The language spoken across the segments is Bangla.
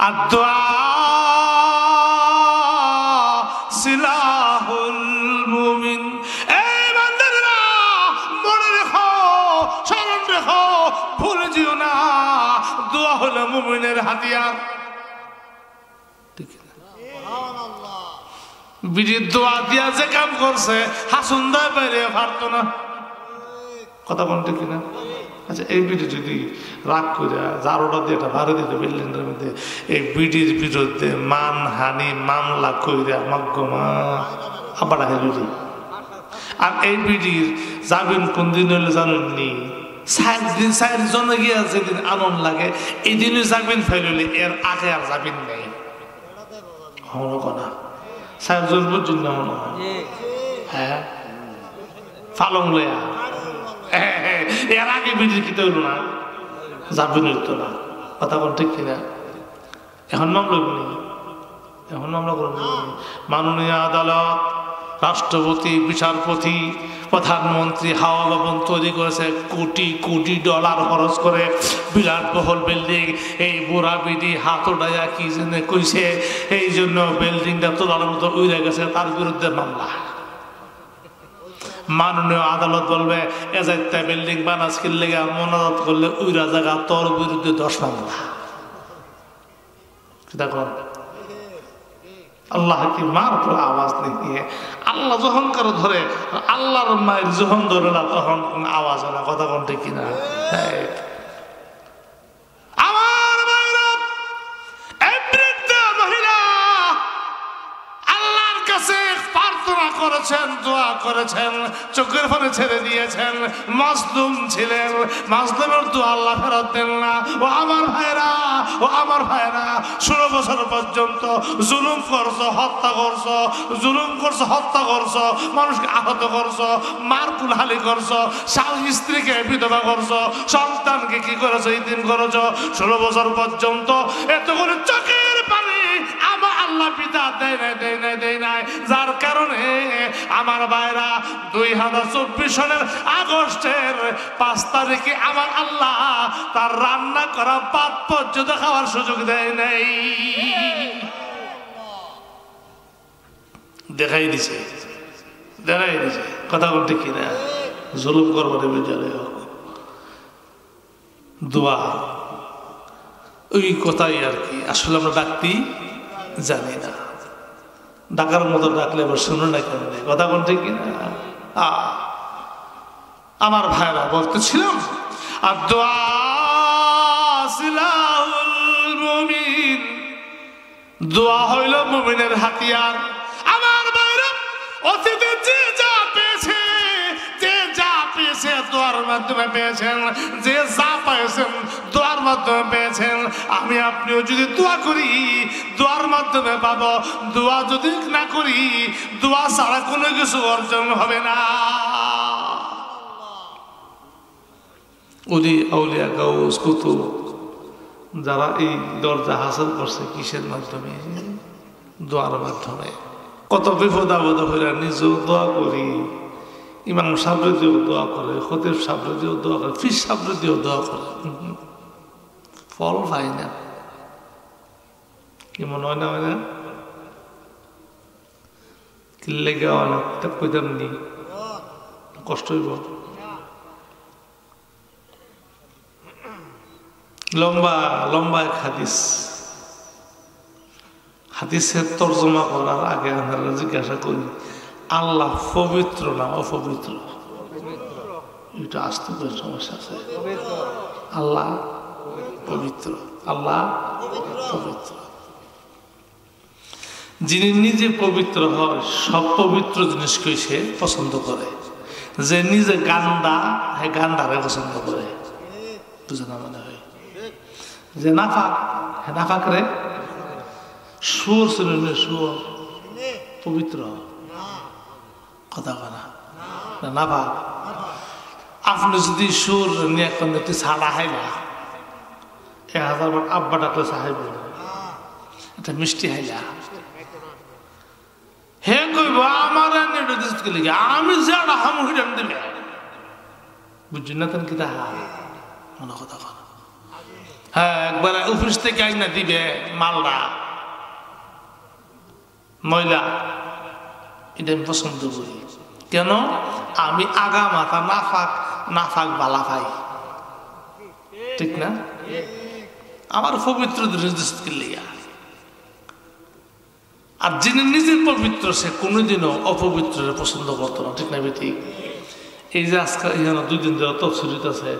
আদ-দুআ সিলাহুল মুমিন। এই বান্দারা মনে রেখো, স্মরণ রেখো, ভুলে যেও না, দোয়া হলো মুমিনের হাতিয়ার। বিড়ির দোয়া দিয়া যে কাম করছে হাসুন দা বাইরে পারতো না। কথা বলতে কিনা? আচ্ছা, এই বিড়ি যদি রাগ করে জারোটা দিয়ে একটা ভাড়া দিত বিল্ডিংটার মধ্যে, এই বিড়ির বিরুদ্ধে মানহানি মামলা কইরা মগ্গমা আবার হেলুরি। আর এই বিড়ির যাবেন কোন দিন হইলে জানেননি, 4 দিন 4 জনে গিয়া যেদিন আনন্দ লাগে এই দিনই যাবেন ফেললে, এর আগে আর যাবেন নেই। হলো কথা 4 জন পর্যন্ত হলো। হ্যাঁ, ফালং লয়া এর আগে বিড়ির কিতে হইল না, যাবেন হইতো না। কথা বল ঠিক কিনা? এখন মামলা করি, এখন মামলা করবো। মাননীয় আদালত, রাষ্ট্রপতি, বিচারপতি, প্রধানমন্ত্রী হাওয়া ভবন তৈরি করেছে, কোটি কোটি ডলার খরচ করে, বিরাট বহল বিল্ডিং। এই বুড়া বিডি হাত ওড়াইয়া কি জন্য কইছে, এই জন্য বিল্ডিংটা তোলার মতো উড়ে গেছে, তার বিরুদ্ধে মামলা। মাননীয় আদালত বলবে এজাইতে বিল্ডিং বানাস কিনলে মনাজাত করলে উইরা জায়গা তোর বিরুদ্ধে 10 মামলা। দেখো আল্লাহ কি মার আওয়াজ নিয়ে, আল্লাহ যখন কারো ধরে, আল্লাহর মায়ের যখন ধরে না তখন আওয়াজ হয় না। কথা কোনটা কিনা? আমার মহিলা আল্লাহর কাছে প্রার্থনা করেছেন, দোয়া করেছেন, চোখের পানি ছেড়ে দিয়েছেন, মাজলুম ছিলেন, মাজলুমের দোয়া আল্লাহ ফেরত দেন না। ও আমার ভাইরা, ও আমার ভাইরা, 16 বছর পর্যন্ত জুলুম করছো, হত্যা করছো, জুলুম করছো, হত্যা করছো, মানুষকে আহত করছো, মারকুলহালি করছো, স্বামী স্ত্রীকে বিধবা করছো, সন্তানকে কি করেছো, ইতিম করেছো। 16 বছর পর্যন্ত এত করে চোখের পানি আমার আল্লাহ পিতা দেয় নাই, দেয় নাই, দেয় নাই। যার কারণে আমার ভাইরা 2024 সালের আগস্টের 5 তারিখে আমার আল্লাহ তার রান্না করা ভাত পর্যন্ত খাওয়ার সুযোগ দেয় নাই, দেখাই দিছে, দেখাই দিছে। কথা বলতে কিনা? জুলুম করবার বিচারে দোয়া, ওই কথাই আর কি। আসলে আমরা ডাকতেই জানি না, ডাকার মতো ডাকলে আবার শুনো না কেন? কথা বলতে কিনা? আমার ভাইরা বলতেছিলাম, আদ-দুআ সিলাহুল মুমিন, দোয়া হইল মুমিনের হাতিয়ার। আমার ভাইরা অতীতে যে যা পেয়েছে, যে যা পেয়েছে দোয়ার মাধ্যমে পেয়েছেন, যে যা পেয়েছেন দোয়ার মাধ্যমে পেয়েছেন। আমি আপনিও যদি দোয়া করি দোয়ার মাধ্যমে পাবো, দোয়া যদি না করি দোয়া ছাড়া কোনো কিছু অর্জন হবে না। ওলি আউলিয়া গাউস কুতুব যারা এই দরজা হাসিল করছে কিসের মাধ্যমে? দোয়ার মাধ্যমে। কত বিপদ আপদ হইয়া নিজেও দোয়া করি, ইমাম সাহেব দিয়েও দোয়া করে, খতিব সাহেব দিয়েও দোয়া করে, ফির সাহেব দিয়েও দোয়া করে, ফল পাই না। কি মনে হয় না? হয় না? কিনলে গেওয়া না কইতাম নি, কষ্ট হইব। লম্বা লম্বা এক হাদিস, হাদিসের তর্জমা করার আগে আমরা জিজ্ঞাসা করি আল্লাহ পবিত্র না অপবিত্র? এটা আসতে করে সমস্যা আছে। আল্লাহ পবিত্র, আল্লাহ পবিত্র। যিনি নিজে পবিত্র হয় সব পবিত্র জিনিসকে সে পছন্দ করে। যে নিজে গান্দা, হ্যাঁ গান্দারে পছন্দ করে, বুঝে না মনে হয়? যে নাফাক, হ্যাঁ নাফাক রে। সুর শুনেন, সুর পবিত্র কথা বলা নাফাক। আপনি যদি সুর নিয়ে একটি ছাড়া হাইলা 1000 বার আব্বা ডাকলে সাহেব এটা মিষ্টি হাইলা, হে কইব আমার আমি যারা হামুহিরাম দিবে, বুঝছেন না? তেন কি তাহা মনে কথা হ্যাঁ, একবার অফিস থেকে আইনা দিবে মালটা ময়লা, এটা আমি পছন্দ করি। কেন? আমি আগা মাথা নাফাক বালা পাই, ঠিক না? আমার পবিত্র জিনিস কিনলিয়া। আর যিনি নিজের পবিত্র সে কোনোদিনও অপবিত্র পছন্দ করতো না, ঠিক না ঠিক? এই যে আজকে এখানে 2 দিন ধরে তফসিল আছে,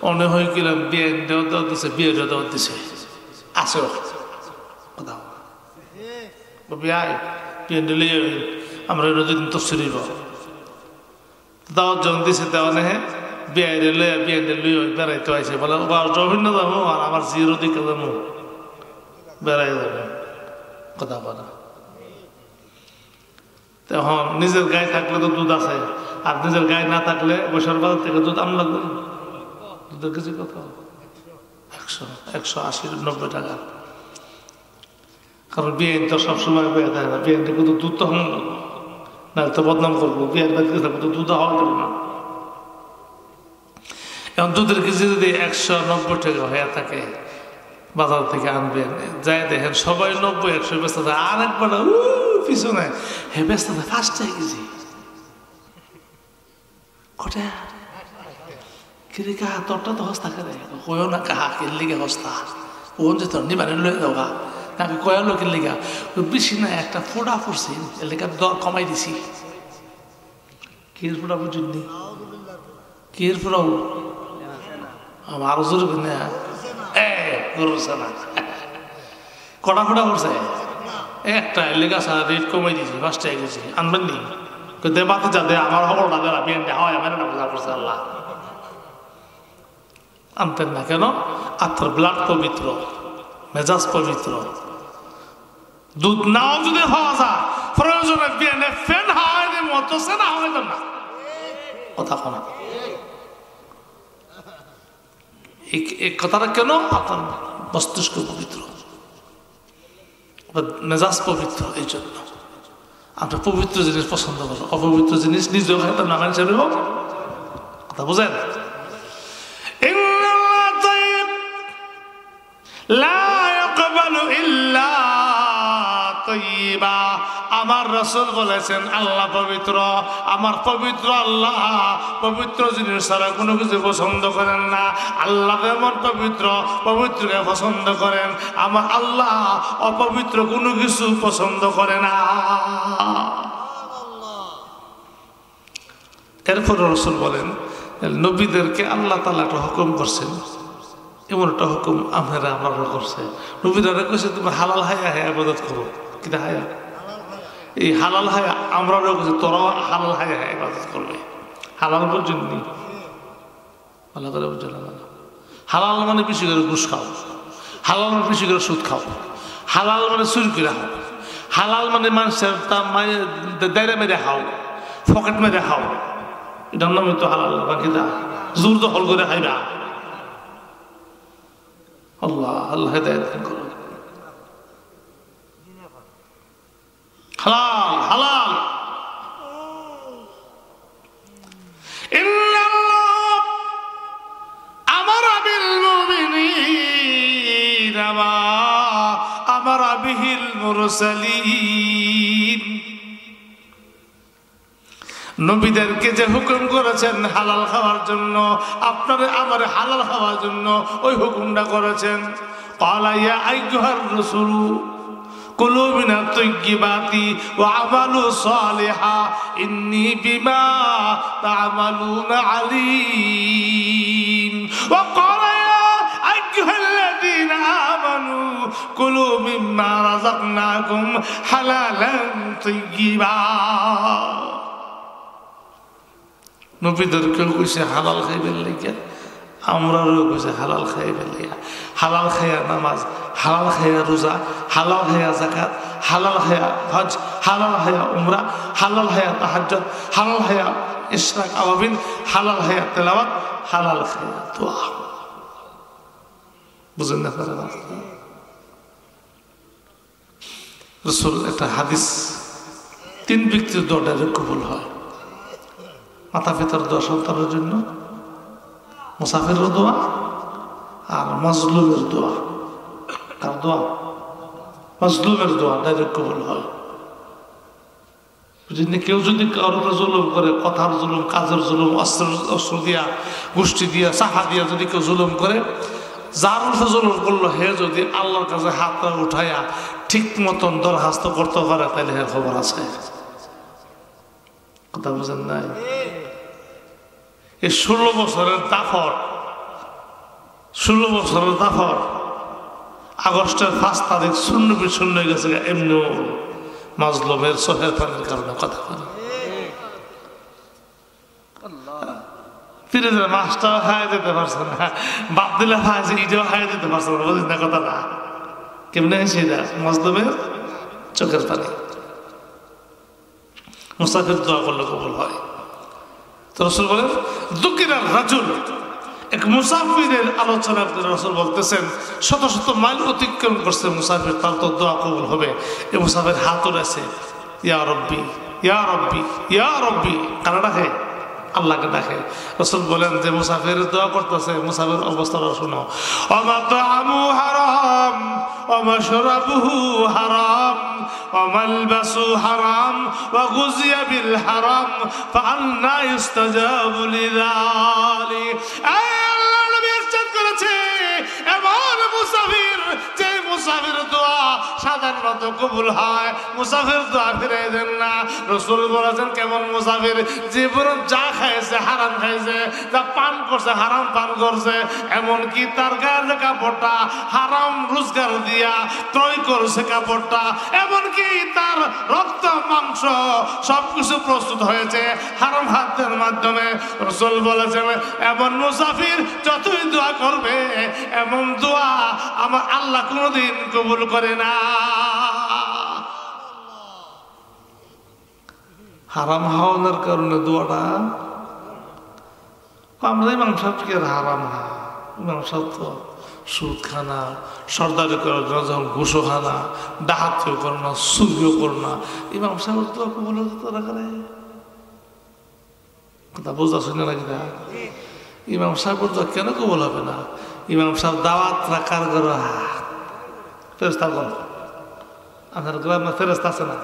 অনেক হয়ে গেলাম বিয়ে দেওয়া দিছে, বিয়ে দেওয়া দিছে আছে কথা বিয়ে দিলে আমরা 2 দিন তফসিল দাওয়াত জন দিছে, দেওয়া নেহে বিয়ে লইয়া বিয়ে লই বেড়াইতে আইসে বলে রবীন্দ্র যাবো আর আমার জিরো দিকে যাবো বেড়াই যাবে কথা বলা। তখন নিজের গায়ে থাকলে তো দুধ আছে, আর নিজের গায়ে না থাকলে বৈশার বাজার থেকে দুধ আম লাগবে, দুধের কেজি কত? 180-90 টাকা। কারণ বিয়ে তো সবসময় বেয়ে থাকে না, বিয়ে থেকে তো দুধ তখন না তো বদনাম করবো, বিয়ের বাড়িতে থাকবো তো দুধ হওয়া যাবে না। এখন দুধের কেজি যদি 190 টাকা হয়ে থাকে, বাজার থেকে আনবেন, যাই দেখেন সবাই 90-100 ব্যস্ত থাকে, আর একবার পিছনে হে ব্যস্ত থাকে 5 টাকা কেজি। কটা কিরে কাহা তোরটা তো হস্তা করে কয়ও না, কাহা কিনলিগে হস্তা কোন যে তোর নিবারে লয়ে যাওয়া নাকি কয়া লোকের লিগা বেশি না, একটা ফোড়া পড়ছে এর লেগে দর কমাই দিছি। কির ফোড়া বুঝুননি? কির ফোড়াও আরো জোরে না না কটা ফোড়া পড়ছে একটা, এর লেগে রেট কমাই দিছি 5 টাকা গেছি, আনবেন নি দেবাতে যা দে আমার খবরটা দেওয়া বিয়ে হয় আমার না বোঝা করছে আল্লাহ। আনতেন না কেন? আপনার ব্লাড পবিত্র, মেজাজ পবিত্র। দুধ নাও যদি হওয়া যায় প্রয়োজনে বিয়ে ফ্যান হাওয়াই দেব, মতো সে না হাওয়াই দেব না, কথা কোনা এই কথাটা কেন? আপনার মস্তিষ্ক পবিত্র, মেজাজ পবিত্র, এই জন্য আপনি পবিত্র জিনিস পছন্দ করেন। অপবিত্র জিনিস নিজেও খাইতে না খান হিসাবে হোক, কথা বুঝেন? আমার রাসূল বলেছেন আল্লাহ পবিত্র, আমার পবিত্র আল্লাহ পবিত্র জিনিস ছাড়া কোনো কিছু পছন্দ করেন না। আল্লাহ যেমন পবিত্র, পবিত্রকে পছন্দ করেন, আমার আল্লাহ অপবিত্র কোনো কিছু পছন্দ করে না। এরপর রাসূল বলেন নবীদেরকে আল্লাহ তাআলা একটা হুকুম করছেন, এমন একটা হুকুম আমরা করছে। নবীরা কইছে তুমি হালাল হায়া ইবাদত করো, কিটা হায়া? এই হালাল হায়া আমরাও কইছে তোরাও হালাল হায়া ইবাদত করবে। হালাল পর্যন্ত ভালো করে বুঝে না। হালাল মানে বেশি করে ঘুষ খাও, হালাল মানে বেশি করে সুদ খাও, হালাল মানে চুরি করে খাও, হালাল মানে মানুষের তা দায়রা মেরে খাও, পকেট মেরে খাও, এটার নামে তো হালাল। বাকি দা জোর দখল করে খাইবা। আল্লাহ আল্লাহ হেদায়েত করুন। হালাল হালাল ইন্নাল্লাহ আমারা বিল মুমিনিনা মা আমারা বিহিল মুরসালিন। নবীদেরকে যে হুকুম করেছেন হালাল খাওয়ার জন্য, আপনারে আমার হালাল খাওয়ার জন্য ওই হুকুমটা করেছেন। ক্বালা ইয়া আইয়ুহার রাসূল কুলু মিনাত তাইয়্যিবাতি ওয়া আমালু সালিহা ইন্নী বিমা তা'মালুনা আলীম। ওয়া ক্বালা ইয়া আইয়ুহাল্লাযীনা আমানু কুলু মিম্মা রাযাকনাকুম হালালান তাইয়্যিবা। নবীদেরকেও কইছে হালাল খাইবেন লাগিয়া, আমরাও কইছে হালাল খাইবেন লাগিয়া। হালাল খাইয়া নামাজ, হালাল খাইয়া রোজা, হালাল খাইয়া যাকাত, হালাল খাইয়া হজ, হালাল খাইয়া উমরা, হালাল খাইয়া তাহাজ্জুদ, হালাল খাইয়া ইশরাক আওয়াবিন, হালাল খাইয়া তেলাওয়াত, হালাল খাইয়া দোয়া। বুঝেন না? রাসূল একটা হাদিস 3 ব্যক্তির দোয়াটা কবুল হয়। মাতা পিতার দোয়া সন্তানের জন্য, মুসাফিরের দোয়া, আর মাজলুমের দোয়া, কার দোয়া? মাজলুমের দোয়া ডাইরেক্ট কবুল হয়। বুঝলেন? কেউ যদি কারোর জুলুম করে, কথার জুলুম, কাজের জুলুম, অস্ত্র দিয়া, গোষ্ঠী দিয়া, সাহা দিয়া যদি কেউ জুলুম করে, যার উপরে জুলুম করলো হে যদি আল্লাহর কাছে হাত উঠাইয়া ঠিক মতন দরখাস্ত করতে পারে, তাহলে এর খবর আছে। কথা বুঝেন নাই? এই 16 বছরের দাফর, 16 বছরের দাফর আগস্টের 5 তারিখ শূন্য বিশূন্য হয়ে গেছে এমনি মাজলুমের চোখের পানির কারণে। কথা বলে ফিরে মাছটাও খাইয়ে দিতে পারছে না, বাদ দিলে খাইছে, ইটাও খাইয়ে দিতে পারছে না। বুঝিস না কথা না? কেমনে হয়েছে এটা? মাজলুমের চোখের পানি। মুসাফির দোয়া করলে কবুল হয়। তো রাসূল বলেন যুকিরার রাজুল, এক মুসাফিরের আলোচনা করে রাসূল বলতেছেন শত শত মাইল অতিক্রম করছে মুসাফির, তার তো দোয়া কবুল হবে। এই মুসাফির হাত উঠেছে, ইয়া রব্বি ইয়া রব্বি ইয়া রব্বি, কারা ডাকে? আল্লাহকে ডাকে। রাসূল বলেন যে মুসাফির দোয়া করতেছে, মুসাফির অবস্থাটা শুনো। ওয়ামাতআমু হারাম ওয়া মাশরাবুহু হারাম ওয়া মালবাসু হারাম ওয়া গুযিয়া বিল হারাম ফাআন্না ইস্তাজাবু লিযালিক। আল্লাহ নবী ইরশাদ করেছে এমন মুসাফির, যে মুসাফির দোয়া সাধারণত কবুল হয়, মুসাফির দোয়া ফিরাই দেন না। রাসূল বলেছেন কেমন মুসাফির? জীবন যা খাইছে হারাম খাইছে, যা পান করছে হারাম পান করছে, এমনকি তার গায়ের কাপড়টা হারাম রোজগার দিয়া ক্রয় করছে কাপড়টা, এমনকি তার রক্ত মাংস সবকিছু প্রস্তুত হয়েছে হারাম খাদ্যের মাধ্যমে। রাসূল বলেছেন এমন মুসাফির যতই দোয়া করবে, এমন দোয়া আমার আল্লাহ কোনদিন কবুল করে না। হারাম খাওয়ানোর কারণে দোয়াটা, আমরা ইমাম সাহেবকে হারাম হা, ইমাম সাহেব তো সুদ খানা, সর্দারি করে না, যখন ঘুষো খানা, ডাহাতিও করো না, চুরিও করো না, ইমাম সাহেবের দোয়া কবুল হতো তোরা করে। কথা বোঝা শুনে নাকি না? ইমাম সাহেবের দোয়া কেন কবুল হবে না? ইমাম সাহেব দাওয়াত রাখার ঘর ফেরেস্তা বল, আপনার গ্রামে ফেরেস্তা আছে না?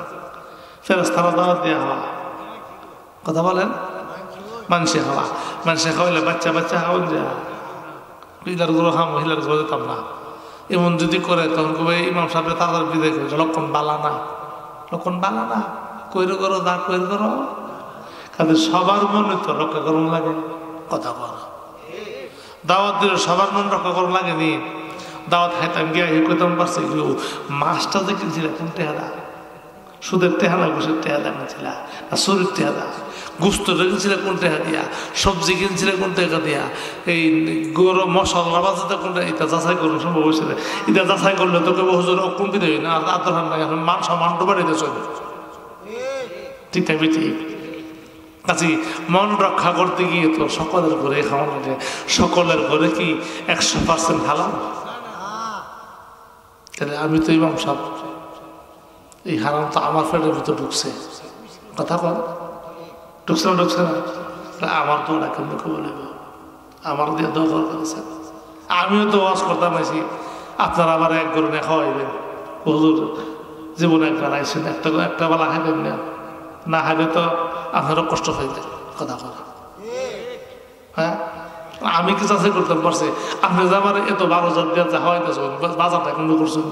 ফেরেস্তারা দাওয়াত দেওয়া হওয়া, কথা বলেন, মানুষে হওয়া, মানুষে খাওয়াইলে বাচ্চা বাচ্চা খাওয়ান যা, হিলার গুলো খাম, হিলার গুলো যেতাম না। এমন যদি করে তখন কবে ইমাম সাহেব তাদের বিদায় করে, লক্ষণ বালা না, লক্ষণ বালা না, কইরে করো দা কইরে করো, কাজে সবার মনে তো রক্ষা করুন লাগে। কথা বল, দাওয়াত দিলে সবার মন রক্ষা করুন লাগেনি। দাওয়াত খাইতাম গিয়া কইতাম পারছে মাছটা যে কিনছিল কোন টেহাদা, সুদের টেহাদা, ঘুষের টেহাদা কিনছিল না শরীর টেহাদা, গুস্ত কিনছিল কোন টেহা দিয়া, সবজি কিনছিল কোন টেহা দিয়া, এই গরম মশলা বাজাতে কোনটা, এটা যাচাই করুন সম্ভব হয়েছে। এটা যাচাই করলে তোকে হুজুর কমপিত হই না, আদর না, এখন মান সম্মানটা বাড়িতে চলে। ঠিক থাকবে ঠিক। কাজে মন রক্ষা করতে গিয়ে তো সকলের ঘরে খাওয়া লাগে, সকলের ঘরে কি 100% হালাল? তাহলে আমি তো ইমাম সাহেব, এই হারাম তো আমার পেটের ভিতরে ঢুকছে। কথা বল, ঢুকছে না ঢুকছে না? আমার তো ওরা কেমন কবল হইব? আমার দিয়ে দরকার করেছে। আমিও তো ওয়াজ করতাম আছি, আপনারা আবার এক গরু না খাওয়াইবেন। হুজুর জীবনে একবার আইসেন, একটা বেলা খাইবেন না, না খাইলে তো আপনারও কষ্ট হয়ে যায়। কথা বলা, হ্যাঁ আমি কি চাষে করতাম পারছি? আপনি যে আমার এত 12,000 দিয়ে যা হওয়াইতেছেন, বাজারটা কেমন করছেন,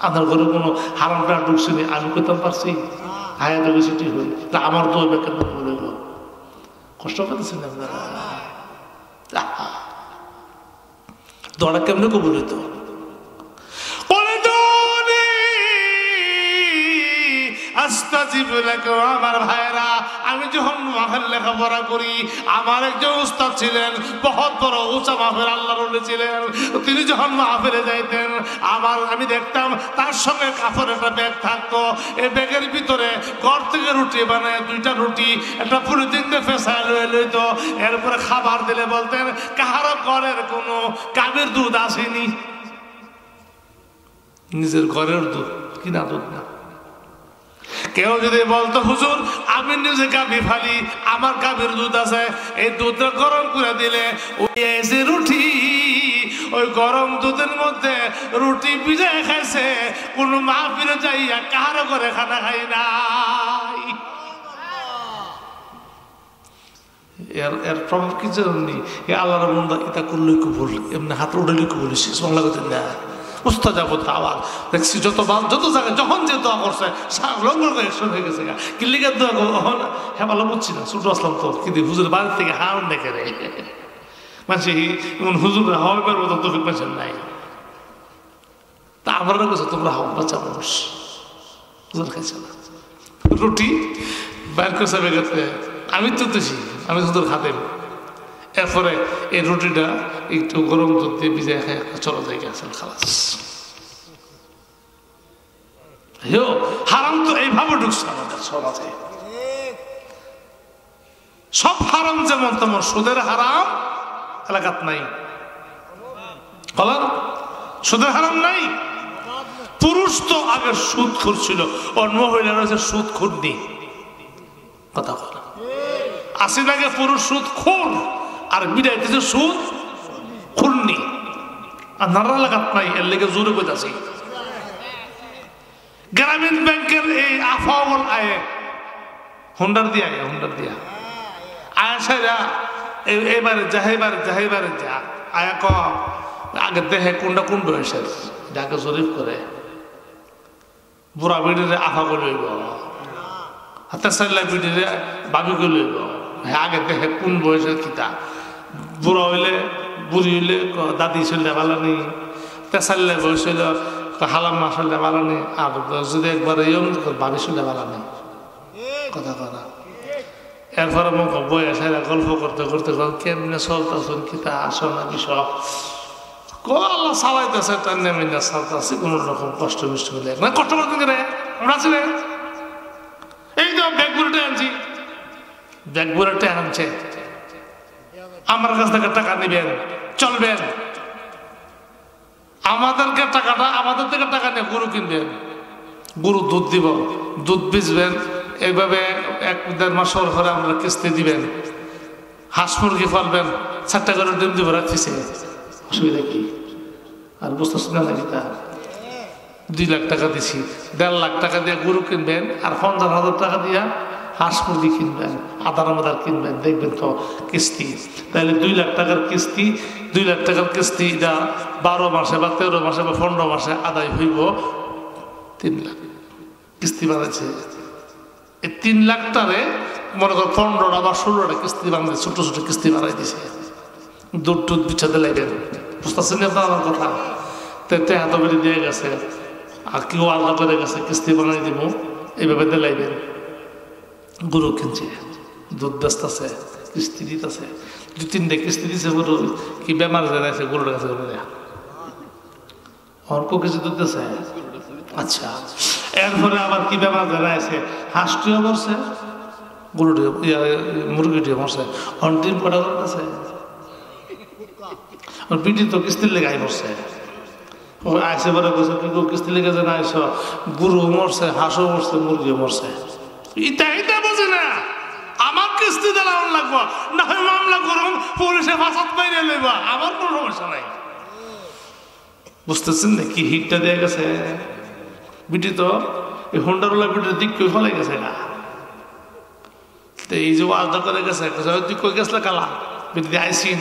আপনার ঘরে কোনো হারামটা ঢুকছেনি, আমি করতাম পারছি? হায়া তো বেশি ঠিক হই, তা আমার তো কেন বলে কষ্ট পেতেছেন আপনারা? দোয়াটা কেমনে কবুল হইতো? আমার ভাইরা, আমি যখন মাহফিল লেখাপড়া করি, আমার একজন উস্তাদ ছিলেন, বহুত বড় উঁচা মাহফিল আল্লাহর ওলি ছিলেন। তিনি যখন মাহফিলে যাইতেন, আমি দেখতাম তার সঙ্গে কাপড় একটা ব্যাগ থাকতো। এই ব্যাগের ভিতরে ঘর থেকে রুটি বানায়, 2টা রুটি একটা পলিথিন দিয়ে ফেসায় লয়ে লইতো। এরপরে খাবার দিলে বলতেন কাহারো ঘরের কোনো গাভীর দুধ আসেনি, নিজের ঘরের দুধ, কিনা দুধ না। কেউ যদি বলতো হুজুর আমি নিজে গাভী ফালি, আমার গাভীর দুধ আছে, এই দুধটা গরম করে দিলে ওই যে রুটি, ওই গরম দুধের মধ্যে রুটি ভিজায় খাইছে, কোন মাহফিলে যাইয়া কারো করে খানা খাই নাই। এর প্রভাব কি জানি, আল্লাহর বন্দা এটা করলেই কবুল, এমনি হাত উঠলেই কবুল, শেষ বাংলা করতেন না উস্তা যাবো আবার দেখছি যত জায়গায় যখন যে দোয়া করছে লঙ্গল করে একশো হয়ে গেছে কিল্লিকার দোয়া হ্যাঁ ভালো বুঝছি না, ছোট আসলাম তো কিন্তু হুজুর বাড়ির থেকে হাওন দেখে রে মানুষ এমন হুজুর হাওয়ার মতো তফিক পাচ্ছেন নাই। তা আমার কাছে তোমরা হাওয়া বাচ্চা মানুষ হুজুর খাইছে না রুটি বাইর করছে বেগাতে, আমি তো তুছি আমি হুজুর খাতেন। এরপরে এই রুটিটা একটু গরম দুধ দিয়ে ভিজে খাই চলো যাই গেছেন খালাস। হারাম তো এইভাবে ঢুকছে আমাদের সমাজে, সব হারাম যেমন তেমন সুদের হারাম এলাকাত নাই। বলেন সুদের হারাম নাই। পুরুষ তো আগে সুদ করছিল, আর মহিলারা হচ্ছে সুদ খুঁড়নি। কথা বলা আসির আগে পুরুষ সুদ খুন আর বিদায় দিচ্ছে সুদ খুননি। আর নারা লাগাত নাই, এর লেগে জোরে কইতাছি। গ্রামীণ ব্যাংকের এই আফাওয়াল আয়ে হুন্ডার দিয়া আয়া সাইরা এবারে যাইবারে যা আয়া ক আগে দেহে কোনটা কোন বয়সের যাকে জরিপ করে বুড়া বিড়িরে আফা করে লইব, হাতে সাইলা বিড়িরে বাবি করে লইব। হ্যাঁ আগে দেখে কোন বয়সের কিতা, বুড়া হইলে বুড়ি হইলে দাদি চললে বালানি, তেসাল্লে বয়স হইল হালাম মা চললে বালানি, আর যদি একবার বাবি চললে বালানি। কথা কথা এরপরে মোক বয়স গল্প করতে করতে কেমনে চলতেছেন কিতা আসো না বিষয় আল্লাহ চালাইতেছে, তার নেমে চালতেছে, কোন রকম কষ্ট মিষ্ট হলে কষ্ট করতেন রে আমরা ছিলেন। এই তো ব্যাগগুলোটা আনছি, ব্যাগগুলোটা আনছে, আমার কাছ থেকে টাকা নিবেন চলবেন, আমাদেরকে টাকাটা আমাদের থেকে টাকা নিয়ে গরু কিনবেন, গরু দুধ দিব, দুধ বেচবেন, এইভাবে 1-1.5 মাস পরে আমরা কিস্তি দিবেন, হাঁস মুরগি পালবেন, 4টা করে ডিম দিব রাখতেছে, অসুবিধা কি? আর বুঝতেছি না নাকি তা 2 লাখ টাকা দিছি, 1.5 লাখ টাকা দিয়ে গরু কিনবেন, আর 50,000 টাকা দিয়া হাঁস মুরগি কিনবেন, আদার কিনবেন, দেখবেন তো কিস্তি, তাহলে 2 লাখ টাকার কিস্তি, 2 লাখ টাকার কিস্তি এটা 12 মাসে বা 13 মাসে বা 15 মাসে আদায় হইব 3 লাখ কিস্তি বানাইছে। এই 3 লাখটারে মনে করো 15টা বা 16টা কিস্তি বানাই, ছোট ছোট কিস্তি বানাই দিছে, দুধ টুধ বিছাতে লাগবেন। বুঝতেছেন আপনার আমার কথা? তেতে হাত বেড়ে দিয়ে গেছে, আর কেউ আলাদা করে গেছে কিস্তি বানাই দিব, এইভাবে দিলাইবেন। গরু কিনছে, দুধ বেচতেছে, কিস্তি দিতেছে, 2-3টে কিস্তি দিছে, গরু কি বেমার জানাইছে গরুর কাছে অল্প কিছু দুধ দিতেছে। আচ্ছা, এরপরে আবার কি বেমার জানাইছে, হাঁসটিও মরছে, গরুটিও মুরগিটিও মরছে, অন্তিম কটা করতেছে পিঠি তো কিস্তির লেগে আই মরছে। আইসে পরে বলছে কি কিস্তি লেগে যে না আইস, গরু মরছে, হাঁসও মরছে, মুরগিও মরছে, ইটা বোঝে না। আমার কিস্তি দেওয়া লাগবো, না হয় মামলা করুন, পুলিশে ফাঁসাদ বাইরে লইবা, আমার কোনো সমস্যা নাই। বুঝতেছেন না কি হিটটা দিয়ে গেছে বিটি? তো এই হোন্ডারওয়ালা বিটির দিক কই ফলাই গেছে না, তো এই যে আলাদা করে গেছে, তুই কই গেছলা কালা বিটি আইসিন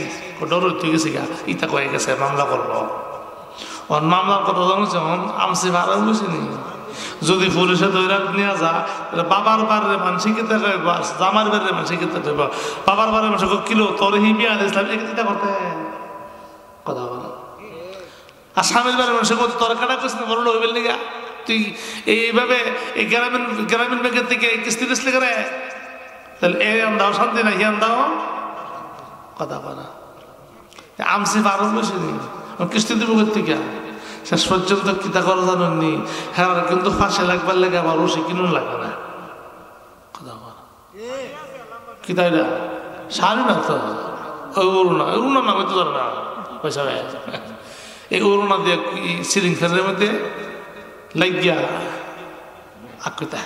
ডর তুই গেছি গা, ইটা কয়ে গেছে মামলা করবো। ওর মামলার কথা জানছে আমসি ভাড়া বুঝিনি, যদি পুলিশে দৈরাত নিয়ে যা, বাবার বারে মানুষ কেতে কইব, জামার বারে মানুষ কেতে কইব, বাবার বারে মানুষ কিলো তোর হি বিয়া দিয়েছিলাম চিন্তা করতে কথা বল। আর স্বামীর বারে মানুষ বলতে তোর কাটা করছিস না, বড় হইবেন নিগা তুই এইভাবে এই গ্রামীণ ব্যাংকের থেকে কিস্তি দিসলে করে, তাহলে এই আন্দাও শান্তি না, হি আন্দাও কথা বলা। আমসি বারো বুঝিনি, কিস্তি দিব থেকে শেষ পর্যন্ত কিতা করা জানি, হ্যাঁ কিন্তু ফাঁসে লাগবার লেগে আবার ওষে কিনুন লাগবে না। কথা বলা কিতা এটা সারি না তো, ওই অরুণা নামে তো জানে না পয়সা, এই অরুণা দিয়ে সিলিং ফ্যানের মধ্যে লাগিয়া আকিতা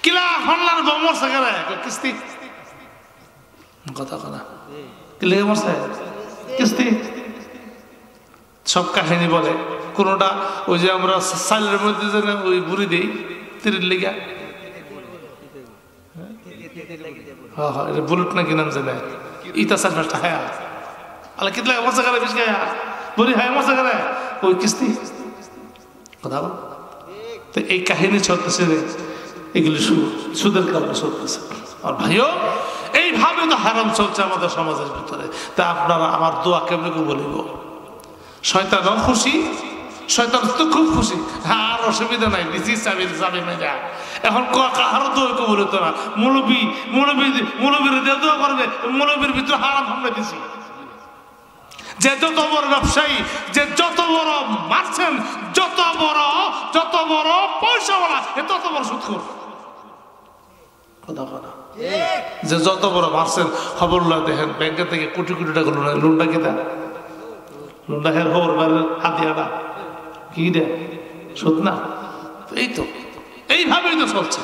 কিলা হল্লার মরছে কেন কিস্তি কথা কথা কি লেগে মরছে কিস্তি সব কাহিনী বলে, কোনোটা ওই যে আমরা সাইলের মধ্যে যেন ওই বুড়ি দিই তিরির লেগা, হ্যাঁ হ্যাঁ এটা বুলেট নাকি নাম জানে, ইটা সার ফার্স্ট হ্যাঁ আল্লাহ কিতলা মজা করে বেশ গায়া বুড়ি হ্যাঁ মজা করে ওই কিস্তি কথা বল। তো এই কাহিনী চলতেছে, এগুলি সুদের কারণে চলতেছে। আর ভাইও এইভাবে তো হারাম চলছে আমাদের সমাজের ভিতরে। তা আপনারা আমার দোয়া কেমন বলিব, শয়তানও খুশি, শয়তান তো খুব খুশি, আর অসুবিধা নাই, দিছি চাবি চাবি মেজা। এখন কাহারও দোয়া কবুল হতো না, মৌলবীর দিয়ে দোয়া করবে, মৌলবীর ভিতরে হারাম হামলা দিছি। যে যত বড় ব্যবসায়ী, যে যত বড় মারছেন, যত বড় পয়সাওয়ালা, তত বড় সুদখোর। যে যত বড় মারছেন খবর দেখেন ব্যাংকে থেকে কোটি কোটি টাকা লোনটা কি দেয়, লোনটা হের খবর হাতিয়াটা কি দেয়, সুদ না। এই তো এইভাবেই তো চলছে।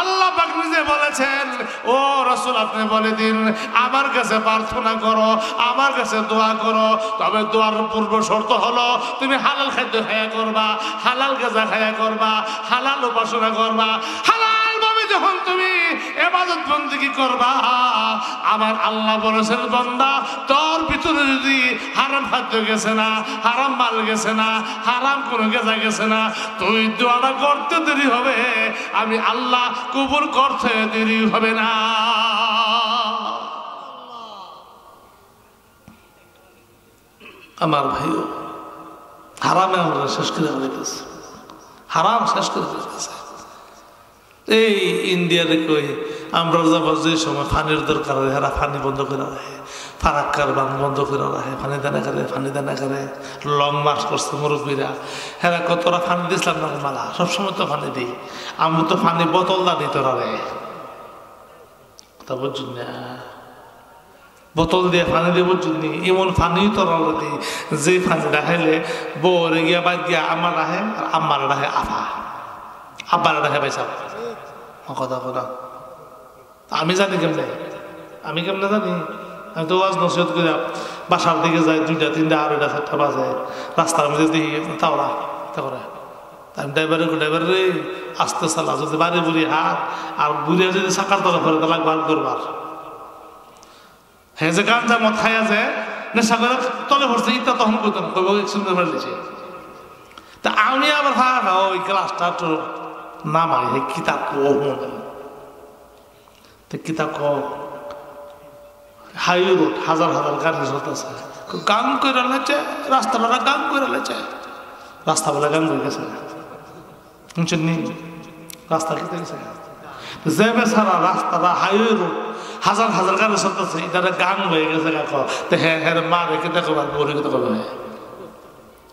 আল্লাহ পাক নিজে বলেছেন, ও রাসূল আপনি বলে দিন আমার কাছে প্রার্থনা করো, আমার কাছে দোয়া করো, তবে দোয়ার পূর্ব শর্ত হলো তুমি হালাল খাদ্য খায়া করবা, হালাল গাঁজা খায়া করবা, হালাল উপাসনা করবা। হালাল ভাবে যখন তুমি ইবাদত বন্দেগী করবা, আমার আল্লাহ বলেছেন বান্দা তোর ভিতরে যদি হারাম খাদ্য গেছে না, হারাম মাল গেছে না, হারাম কোনো গাঁজা গেছে না, তুই দোয়াটা করতে দেরি হবে, আমি আল্লাহ কবুল করতে দেরি হবে না। আমার ভাইও হারামে আমরা শেষ করে ফেলতেছি, হারাম শেষ করে ফেলতেছে। এই ইন্ডিয়ারে কই আমরা যাবার যে সময় পানির দরকার হয়, হেরা পানি বন্ধ করে রাখে, ফারাক্কার বান বন্ধ করে রাখে, পানি দানা করে লং মার্চ করছে মুরব্বীরা। হেরা কতটা পানি দিয়েছিলাম না মালা, সবসময় তো পানি দিই, আমি তো পানি বোতল দানি তোরা রে, তা বুঝুন না, বোতল দিয়ে পানি দিয়ে বুঝুন নি, এমন পানি তোরা দিই যে পানি রাখাইলে বউরে গিয়া বাদ গিয়া আমার রাখে, আর আমার রাখে আব্বার রাখে পাইসা কথা কথা। আমি জানি কেমনে, আমি কেমনে জানি, আমি তো ওয়াজ নসিহত করে বাসার দিকে যাই, 2টা 3টা 2:30 4টা বাজে, রাস্তার মধ্যে দেখি তাওরা করে আমি ড্রাইভার রে আসতে চালা, যদি বাড়ি বুড়ি হাত আর বুড়িয়া যদি চাকার তলা ফেলে তাহলে বার করবার, হ্যাঁ যে গান যা মত খাইয়া যায় নেশা করে তলে ভরছে, ইটা তখন করতো না, কইব শুনতে পারলিছে। তা আমি আবার ওই ক্লাসটা তো নামাই হে কিতাব কিতাব হাইওয়ে রোড, হাজার হাজার গাড়ি চলতেছে, গান করে লেছে রাস্তাবেলা, গান করে লেছে রাস্তাবেলা, গান হয়ে গেছে নি রাস্তা খেতে গেছে যে বেচারা রাস্তাটা হাইওয়ে রোড, হাজার হাজার গাড়ি চলতেছে, এটা গান হয়ে গেছে কাকো, তো হ্যাঁ হ্যাঁ মা রেখে দেখো বলে কেটে করবে,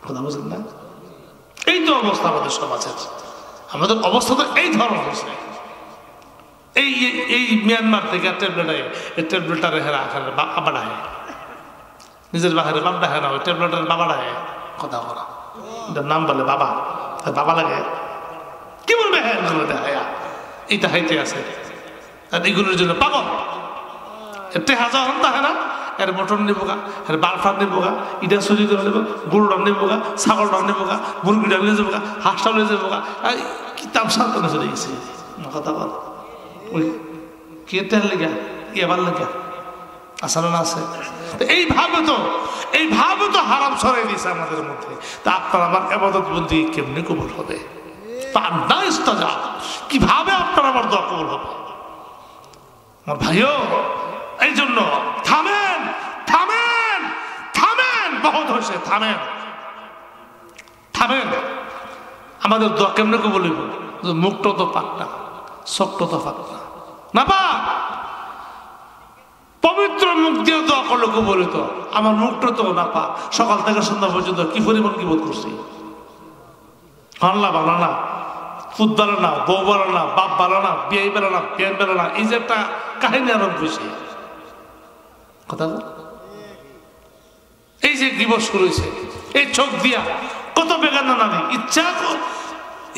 কথা বুঝলেন না? এই তো অবস্থা আমাদের সমাজের, আমাদের অবস্থা তো এই ধরনের হয়েছে। এই মিয়ানমার থেকে ট্যাবলেটার হেরা বাবা ডাহে, নিজের বাহারে বাপ ডাহে না, ওই ট্যাবলেটের বাবা ডাহে, কথা বলা নাম বলে বাবা, বাবা লাগে কি বলবে, হ্যাঁ দেখা এইটা হাইতে আছে, আর এগুলোর জন্য পাগল, এতে হাজার হন তাহে না, এর মটন নেবো গা, এর বালফার নেবো গা, ইটা চুরি করে নেবো, গরু ডাল নেবো গা, ছাগল ডাল নেবো গা, মুরগি ডাল নিয়ে যাবো গা, হাঁসটা নিয়ে যাবো গা, কিতাব সান্তানে চলে গেছে কথা বল। ওই কেটার লেগা এবার লেগা আসলে না আছে, এইভাবে তো হারাম ছড়াই দিয়েছে আমাদের মধ্যে। তা আপনার আমার ইবাদত বন্দেগী কেমনি কবুল হবে, কিভাবে আপনার আমার দোয়া কবুল হবে? আমার ভাইও এই জন্য থামেন থামেন থামেন, বহুত হয়েছে, থামেন থামেন। আমাদের দোয়া কেমনে কবুল হইব? মুখটা তো পাক না, চোখটা তো পাক না পাক, পবিত্র মুখ দিয়ে দোয়া করলে কবুল হইতো। আমার মুখটা তো না পাক, সকাল থেকে সন্ধ্যা পর্যন্ত কি পরিমাণ কি বোধ করছি, হাল্লা ভালো না, ফুট ভালো না, বউ ভালো না, বাপ ভালো না, বিয়ে ভালো না, বিয়ে ভালো না, এই যে একটা কাহিনী আরম্ভ হয়েছে কথা, এই যে দিবস শুরু হয়েছে, এই চোখ দিয়া কত বেগানা নারী ইচ্ছা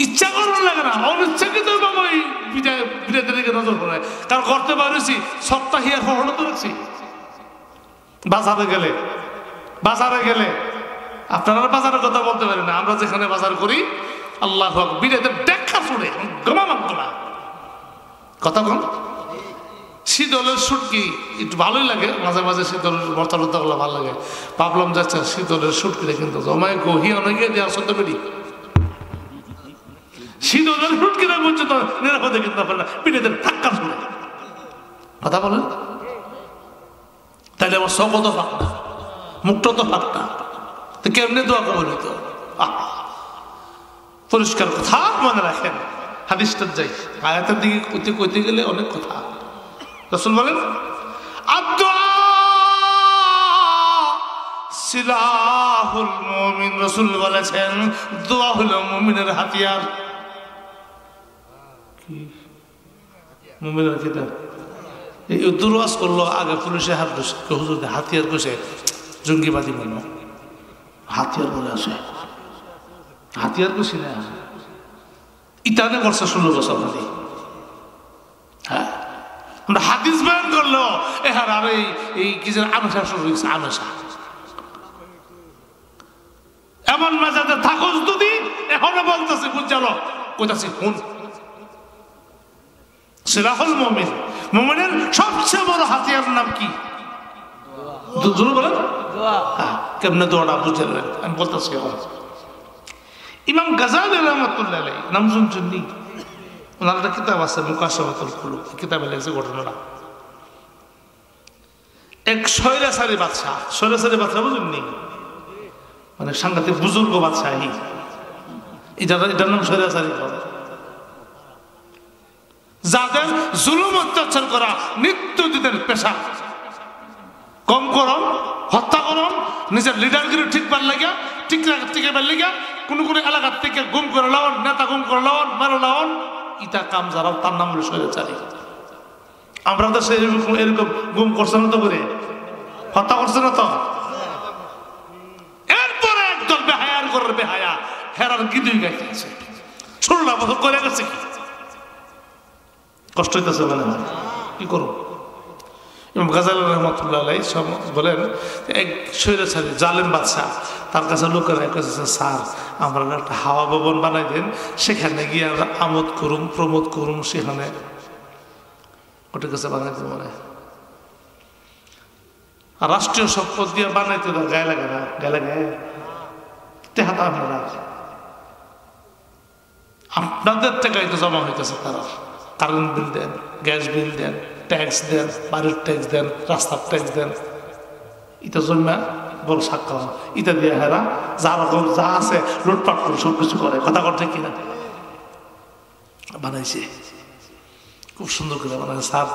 ইচ্ছা করার লাগে না, অনিচ্ছাকৃত ভাবে ওই বিড়াদের দিকে নজর পড়ে। কারণ করতে পারছি সপ্তাহ হিয়ার ফটো তো রাখছি। বাজারে গেলে আপনারা বাজারের কথা বলতে পারেন না, আমরা যেখানে বাজার করি আল্লাহ বিড়াদের দেখা শুনে গমা মানতো না কথা কন। শীতলের শুটকি একটু ভালোই লাগে, মাঝে মাঝে শীতলের ভর্তা গুলো ভালো লাগে। ভাবলাম যাচ্ছে শীতলের শুটকিটা কিন্তু জমায় গহি অনেকে দেওয়ার সত্য করি শীতলের শুটকিটা পর্যন্ত নিরাপদে কিনতে পারে না বিড়াদের ধাক্কা শুনে কথা বলেন। তাহলে আমার শখ তো ফাঁকটা, মুখটা তো ফাঁকটা, তো কেমনে দোয়া কবল হইতো? পরিষ্কার কথা মনে রাখেন। হাদিসটা যাই আয়াতের দিকে কইতে গেলে অনেক কথা। রাসূল বলেন আদ-দুআ সিলাহুল মুমিন। রাসূল বলেছেন দোয়া হলো মুমিনের হাতিয়ার। কি মুমিনের হাতিয়ার? এই দুর্বাস করলো আগে পুলিশে হাত ধরছে, হুজুর হাতিয়ার কইছে জঙ্গিবাদী মনে হাতিয়ার বলে আসে, হাতিয়ার কইছি না ইতানে করছে 16 বছর খালি। হ্যাঁ আমরা হাদিস বয়ান করলো এহার আর এই কি যেন আমেশা শুরু হয়েছে, আমেশা এমন মেজাজে থাকস যদি এখনো বলতেছে বুঝালো কইতাছি হুন। সিলাহুল মুমিন, মুমিনের সবচেয়ে বড় হাতিয়ার নাম কি? দোয়া বলেন। হ্যাঁ কেমনে দোয়াটা বুঝলেন আমি বলতেছি। ইমাম গাজালি রাহমাতুল্লাহ আলাইহি নাম শুনছেন নি? ওনার একটা কিতাব আছে মুকাশাফাতুল কুলুব, কিতাবে লেখছে ঘটনাটা। এক স্বৈরাচারী বাদশা বুঝেননি? মানে সাংঘাতিক বুজুর্গ বাদশাহী, এটার নাম স্বৈরাচারী। যাদের জুলুম অত্যাচার করা নিত্যদিনের পেশা, কম করম হত্যা করম, নিজের লিডারগিরি ঠিক পার লাগিয়া টিকে পার লাগিয়া কোনো এলাকার থেকে গুম করে লাওন, নেতা গুম করে লাওন, মারা লাওন, ইটা কাম যারা তার নাম হলো স্বৈরাচারী। আমরা তো এরকম গুম করছে না তো, করে হত্যা করছে না তো। এরপরে একদল বেহায়ার করার বেহায়া হেরার গিদুই গাইতে আছে, 16 বছর করে গেছে। কি কষ্ট হইতেছে মানে কি করো? ইমাম গাজালি রাহমাতুল্লাহ আলাইহি বলেন এক স্বৈরাচারী জালেম বাদশা, তার কাছে লোকেরা কইছে স্যার আমরা একটা হাওয়া ভবন বানাই দেন, সেখানে গিয়ে আমরা আমোদ করুম প্রমোদ করুম। সেখানে ওটা কাছে বানাইতে মানে আর রাষ্ট্রীয় সম্পদ দিয়ে বানাইতে তার গায়ে লাগে না, গায়ে লাগে টেহাতা আপনাদের টাকায় তো জমা হইতেছে। তারা কারেন্ট বিল দেন, গ্যাস বিল দেন, ট্যাক্স দেন, বাড়ির ট্যাক্স দেন, রাস্তার ট্যাক্স দেন, এটা জমা বড় সাক্ষা ইটা দিয়ে হেরা যা রকম যা আছে লুটপাট করে সবকিছু করে। কথা কথা কিনা বানাইছে, খুব সুন্দর করে বানাইছে। স্যার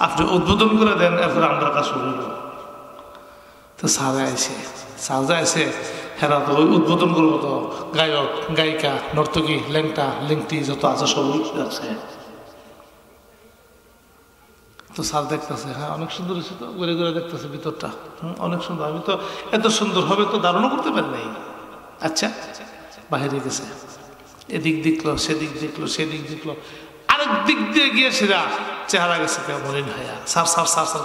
আপনি উদ্বোধন করে দেন, এরপরে আমরা কাজ শুরু হইল। তো স্যার যাইছে হেরা তো ওই উদ্বোধন করবো, তো গায়ক গায়িকা নর্তকী ল্যাংটা লিংটি যত আছে সব আছে। তো স্যার দেখতেছে হ্যাঁ অনেক সুন্দর হয়েছে, তো ঘুরে ঘুরে দেখতেছে ভিতরটা অনেক সুন্দর, আমি তো এত সুন্দর হবে তো ধারণা করতে পারি নাই। আচ্ছা বাহিরে গেছে, এদিক দেখলো সেদিক দেখলো, আরেক দিক দিয়ে গিয়ে সেরা চেহারা গেছে মলিন হায়া। স্যার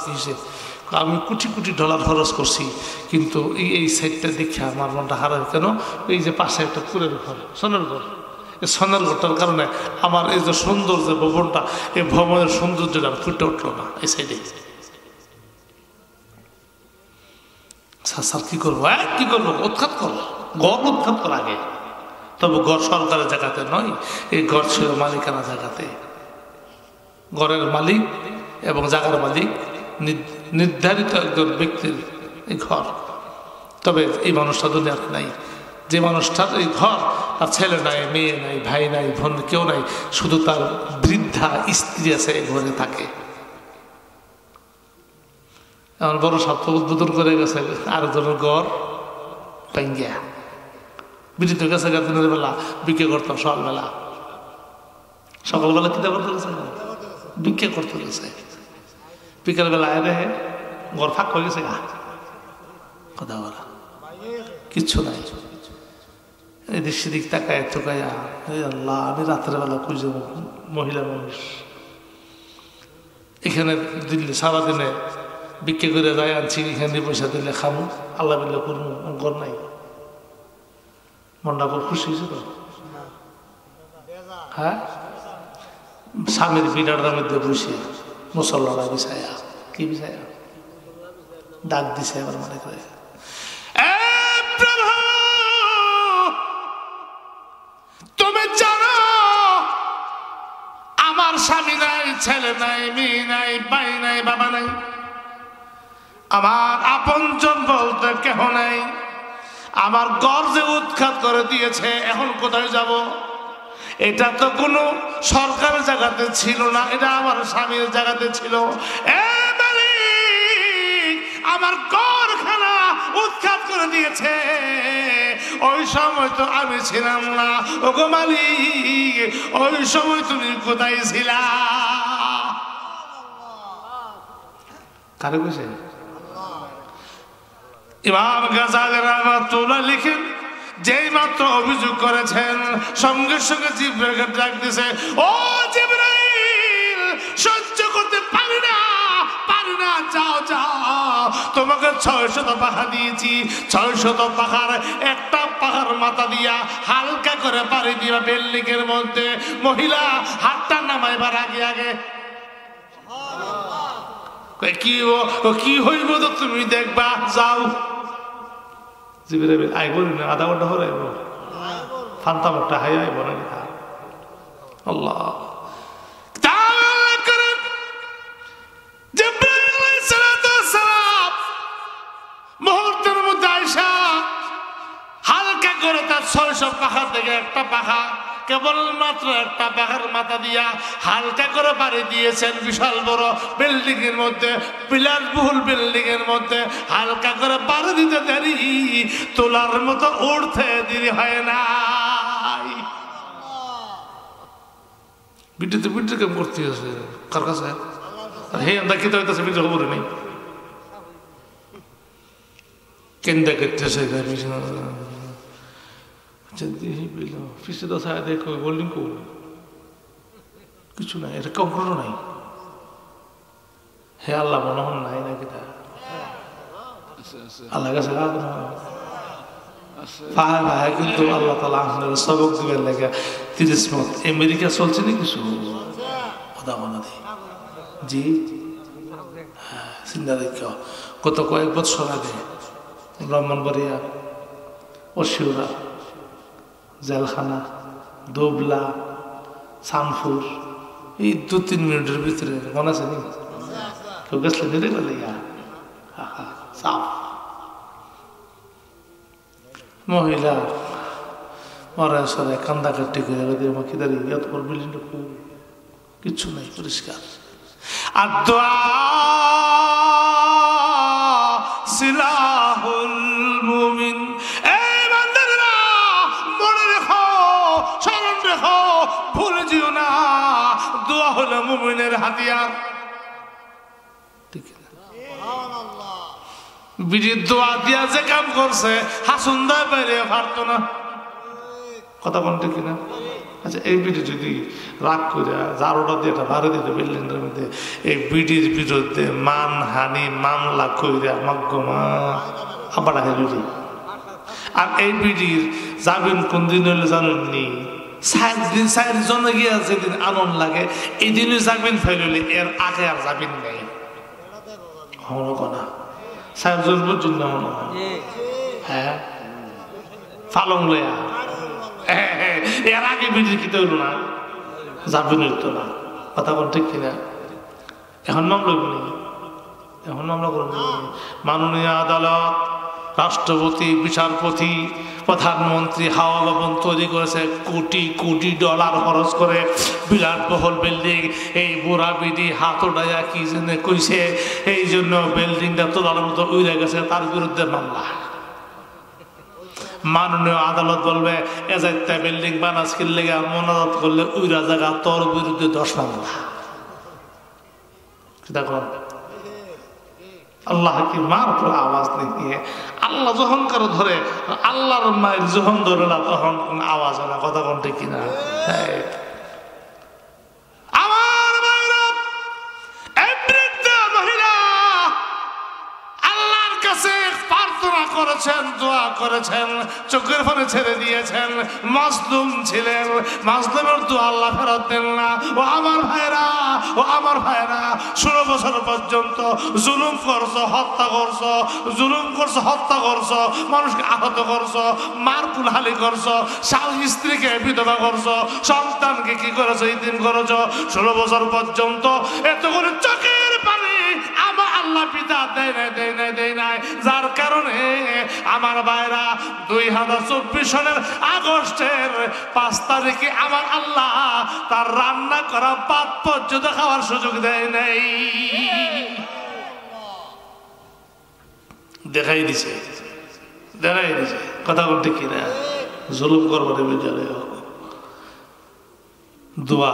কি হয়েছে? আমি কোটি ডলার খরচ করছি, কিন্তু এই সাইডটা দেখে আমার মনটা হারায় কেন? এই যে পাশে একটা কুড়ের ঘর, সোনার ঘর, এই সোনার ঘরটার কারণে আমার এই যে সুন্দর যে ভবনটা, এই ভবনের সৌন্দর্যটা ফুটে উঠলো না এই সাইডে। স্যার কি করবো? উৎখাত করো, গড় উৎখাত করা আগে। তবে গড় সরকারের জায়গাতে নয়, এই গড় ছিল মালিকানা জায়গাতে। গড়ের মালিক এবং জায়গার মালিক নির্ধারিত একজন ব্যক্তির এই ঘর। তবে এই মানুষটা দুনিয়ার নাই, যে মানুষটার এই ঘর, তার ছেলে নাই, মেয়ে নাই, ভাই নাই, বোন কেউ নাই, শুধু তার বৃদ্ধা স্ত্রী আছে এই ঘরে থাকে। এমন বড় স্বার্থ উদ্বোধন করে গেছে আরেকজনের ঘর পাইঙ্গিয়া বিদ্যুৎ গেছে। দিনের বেলা বিক্রি করতাম, সকালবেলা কিতা করতে গেছে, বিক্রি করতে গেছে। বিকেল বেলা এনে ঘর ফাঁক হয়ে গেছে, কথা বলা কিচ্ছু নাই। এদিক সেদিক তাকায় থোকাইয়া, আল্লাহ আমি রাত্রে বেলা খুঁজে মহিলা মানুষ এখানে দিল্লি সারাদিনে বিক্রি করে যায় আনছি, এখানে পয়সা দিলে খামু, আল্লাহ বিল্লা করবো, ঘর নাই। মনটা খুব খুশি হয়েছে তো। হ্যাঁ, স্বামীর বিড়াটার মধ্যে বসে মুসল্লারা বিছায়া, কি বিছায়া ডাক দিছে আবার মনে করে, তুমি জানো আমার স্বামী নাই, ছেলে নাই, মেয়ে নাই, ভাই নাই, বাবা নাই, আমার আপনজন বলতে কেহ নাই, আমার ঘর যে উৎখাত করে দিয়েছে, এখন কোথায় যাব? এটা তো কোনো সরকারের জায়গাতে ছিল না, এটা আমার স্বামীর জায়গাতে ছিল। আমার ঘরখানা উৎখাত করে দিয়েছে, ওই সময় তো আমি ছিলাম না। ও গো মালিক, ওই সময় তুমি কোথায় ছিলা? কারে কইছে? ইমাম গাজালি রাহমাতুল্লাহ লিখেন, যেই মাত্র অভিযোগ করেছেন সঙ্গে সঙ্গে জিবরাইলকে ডাক দিয়েছে, ও জিবরাইল, সহ্য করতে পারি না, যাও যাও, তোমাকে 600 পাখা দিয়েছি, 600 পাখার একটা পাখার মাথা দিয়া হালকা করে পাড়ি দিবা বিল্ডিং এর মধ্যে। মহিলা হাতটা নামাইবার আগে আগে কি হইব তো তুমি দেখবা, যাও। জিবরাইল আইব না, আধা ঘন্টা হরে আইব, ফান্তা মুখটা হাই আইব না। আল্লাহ মুহূর্তের মধ্যে আয়সা হালকা করে তার 600 পাখা থেকে একটা পাখা, কেবলমাত্র একটা পাখার মাথা দিয়া হালকা করে পাড়ি দিয়েছেন বিশাল বড় বিল্ডিং এর মধ্যে, বিলাসবহুল বিল্ডিং এর মধ্যে হালকা করে পাড়ি দিতে দেরি, তোলার মতো উঠতে দেরি হয় না। ভিডিওতে ভিডিও কেমন করতে আছে কার কাছে? হে আমরা খেতে হইতেছে ভিডিও খবর নেই, কেন্দা করতেছে পিছিয়ে তো ছায়া দেখো গোল্ডিং কো কিছু নাই, এটা কখনো নাই। হে আল্লাহ মনে হন নাই নাকি তা আল্লাহ কাছে কিন্তু আল্লাহ তালা সবক দিবেন লেগে 30 মিনিট আমেরিকা চলছে না কিছু কথা মনে নেই। জি হ্যাঁ, চিন্তা দেখ গত কয়েক বছর আগে ব্রাহ্মণবাড়িয়া, অশিউরা, জেলখানা, দোবলা, শামপুর, এই 2-3 মিনিটের ভিতরে মনে আছে নি? কেউ গেছিলেন নিতে গেলে সাফ মহিলা মরা সরে কান্দা কাটি করে আমাকে দাঁড়িয়ে এত বড় বিল্ডিংটা কিচ্ছু নাই, পরিষ্কার। আর দোয়া সিলাহুল মুমিন, এই বান্দারা মনে রেখো, স্মরণ রেখো, ভুলে যেও না, দোয়া হলো মুমিনের হাতিয়ার। ঠিক না? বিড়ির দোয়া দিয়া যে কাম করছে হাসুন্দা বেড়ে পারতো না, কথা বলতে কিনা? আচ্ছা, এই বিড়ি যদি রাগ করে জারোটা দিয়ে একটা ভাড়া দিত বিল্ডিংয়ের মধ্যে, এই বিড়ির বিরুদ্ধে মানহানি মামলা কইরা মগ্গমা আবার বিড়ি। আর এই বিড়ির যাবেন কোন দিন হলে জানেননি, 7 দিন 4 জনে গিয়ে যেদিন আনন্দ লাগে এই দিনই যাবেন ফেললে, এর আগে আর যাবেন নেই হলো না 4 জন পর্যন্ত হলো। হ্যাঁ ফালং লয়া এর আগে বিড়ি খেতে হইল না, যাবেন হইতো না, কথা বল ঠিক কিনা? এখন মামলা করি, এখন মামলা করুন। মাননীয় আদালত, রাষ্ট্রপতি, বিচারপতি, প্রধানমন্ত্রী হাওয়া ভবন তৈরি করেছে, কোটি কোটি ডলার খরচ করে, বিরাট বহল বিল্ডিং। এই বুড়া বিডি হাত ওড়াইয়া কি জন্য কইছে, এই জন্য বিল্ডিংটা তোলার মতো উড়ে গেছে, তার বিরুদ্ধে মামলা। মাননীয় আদালত বলবে এজাইত্যা বিল্ডিং বানাস কিনলে মনাজাত করলে উইরা জায়গা তোর বিরুদ্ধে 10 মামলা। দেখো আল্লাহ কি মার উপর আওয়াজ নিয়ে আল্লাহ যখন কারো ধরে আল্লাহর মায়ের যখন ধরে না তখন কোন আওয়াজ হয় না। কথা কোনটা কিনা? আমার মায়েরা এই বৃদ্ধ মহিলা আল্লাহর কাছে প্রার্থনা করেছেন, দোয়া করেছেন, চোখের পানি ছেড়ে দিয়েছেন। মাজলুম ছিলেন, মাজলুমের দোয়া আল্লাহ ফেরত দেন না। ও আমার ভাইরা, ও আমার ভাইরা, 16 বছর পর্যন্ত জুলুম করছো, হত্যা করছো, জুলুম করছো, হত্যা করছো, মানুষকে আহত করছো, মার কুলহালি করছো, স্বামী স্ত্রীকে বিধবা করছো, সন্তানকে কি করেছো, ইতিম করেছো। 16 বছর পর্যন্ত এত করে চোখের পানি আমার আল্লাহ পিতা দেয় নাই, দেয় নাই, দেয় নাই। যার কারণে আমার ভাইরা 2024 সালের আগস্টের 5 তারিখে আমার আল্লাহ তার রান্না করা ভাত পর্যন্ত খাওয়ার সুযোগ দেয় নাই। দেখাই দিছে, দেখাই দিছে। কথা বলতে কিনা? জুলুম করবার বিচারে দোয়া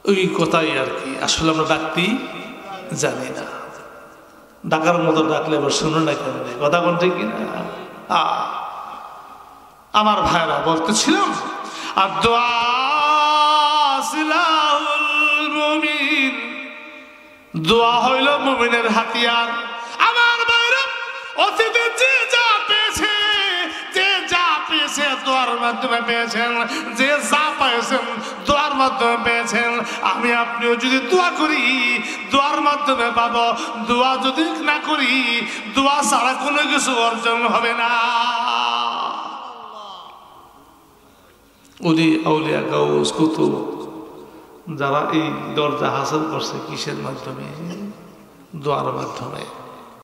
ওই কথাই আর কি। আসলে আমরা ডাকতেই জানি না, ডাকার মতো ডাকলে এবার শুনো না কেন? কথা বলতে কিনা? আমার ভাইরা বলতেছিলাম, আর দোয়া সিলাহুল মুমিন, দোয়া হইল মুমিনের হাতিয়ার। আমার ভাইরা অতীতে যে যা পেয়েছে, যে যা পেয়েছে দোয়ার মাধ্যমে পেয়েছেন, যে যা পেয়েছেন দোয়ার মাধ্যমে পেয়েছেন। আমি আপনিও যদি দোয়া করি দোয়ার মাধ্যমে পাবো, দোয়া যদি না করি দোয়া ছাড়া কোনো কিছু অর্জন হবে না। ওলি আউলিয়া গাউস কুতুব যারা এই দরজা হাসিল করছে কিসের মাধ্যমে? দোয়ার মাধ্যমে।